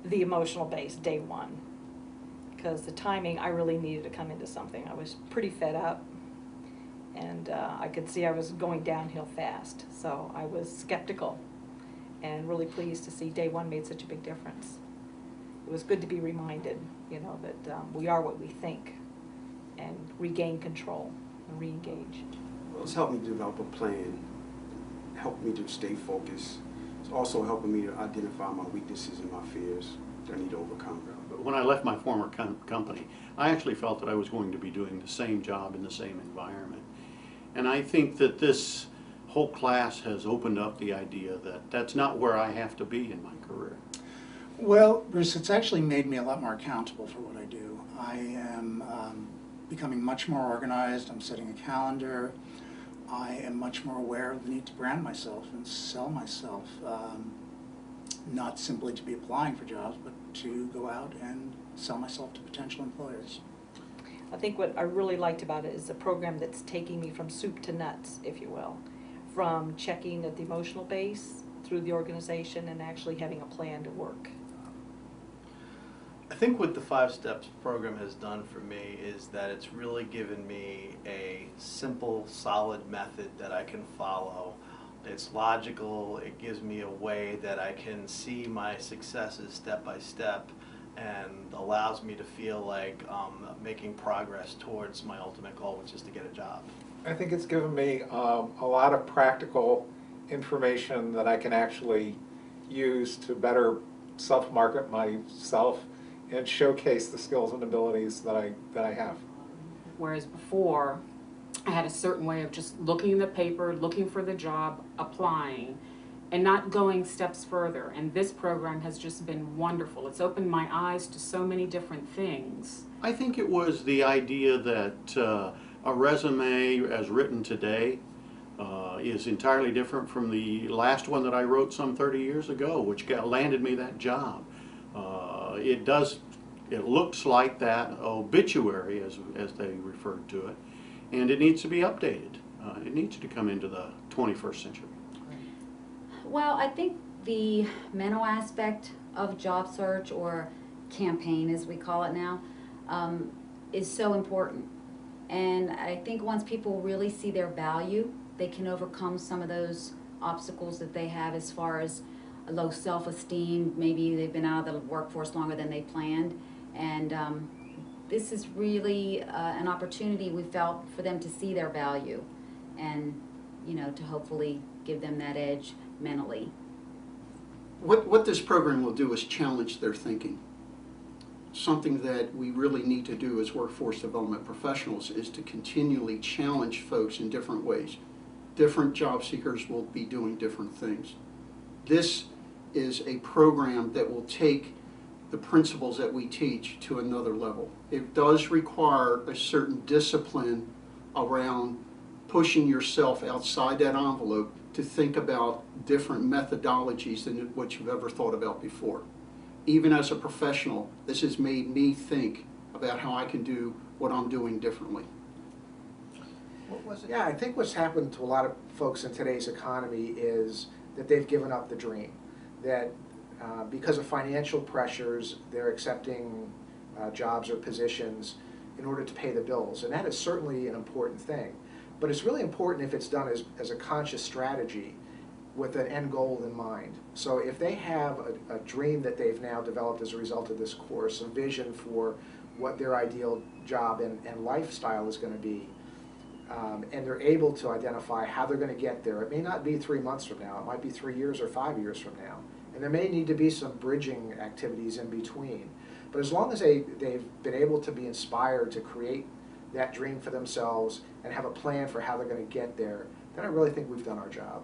the emotional base day one, because the timing, I really needed to come into something. I was pretty fed up, and I could see I was going downhill fast, so I was skeptical and really pleased to see day one made such a big difference. It was good to be reminded, you know, that we are what we think, and regain control and re-engage. Well, it's helped me develop a plan, helped me to stay focused. It's also helping me to identify my weaknesses and my fears that I need to overcome. When I left my former company, I actually felt that I was going to be doing the same job in the same environment. And I think that this whole class has opened up the idea that that's not where I have to be in my career. Well, Bruce, it's actually made me a lot more accountable for what I do. I am becoming much more organized. I'm setting a calendar. I am much more aware of the need to brand myself and sell myself, not simply to be applying for jobs, but to go out and sell myself to potential employers. I think what I really liked about it is a program that's taking me from soup to nuts, if you will, from checking at the emotional base through the organization and actually having a plan to work. I think what the 5 Steps program has done for me is that it's really given me a simple, solid method that I can follow. It's logical, it gives me a way that I can see my successes step by step, and allows me to feel like making progress towards my ultimate goal, which is to get a job. I think it's given me a lot of practical information that I can actually use to better self-market myself and showcase the skills and abilities that I have. Whereas before, I had a certain way of just looking in the paper, looking for the job, applying, and not going steps further. And this program has just been wonderful. It's opened my eyes to so many different things. I think it was the idea that a resume as written today is entirely different from the last one that I wrote some 30 years ago, which landed me that job. It looks like that obituary, as they referred to it, and it needs to be updated. It needs to come into the 21st century. Well, I think the mental aspect of job search, or campaign as we call it now, is so important. And I think once people really see their value, they can overcome some of those obstacles that they have as far as a low self-esteem. Maybe they've been out of the workforce longer than they planned. And this is really an opportunity, we felt, for them to see their value and, you know, to hopefully give them that edge mentally. What this program will do is challenge their thinking. Something that we really need to do as workforce development professionals is to continually challenge folks in different ways. Different job seekers will be doing different things. This is a program that will take the principles that we teach to another level. It does require a certain discipline around pushing yourself outside that envelope to think about different methodologies than what you've ever thought about before. Even as a professional, this has made me think about how I can do what I'm doing differently. Yeah, I think what's happened to a lot of folks in today's economy is that they've given up the dream. That because of financial pressures, they're accepting jobs or positions in order to pay the bills. And that is certainly an important thing. But it's really important if it's done as a conscious strategy with an end goal in mind. So if they have a dream that they've now developed as a result of this course, a vision for what their ideal job and lifestyle is going to be, and they're able to identify how they're going to get there. It may not be 3 months from now, it might be 3 years or 5 years from now. And there may need to be some bridging activities in between. But as long as they've been able to be inspired to create that dream for themselves and have a plan for how they're going to get there, then I really think we've done our job.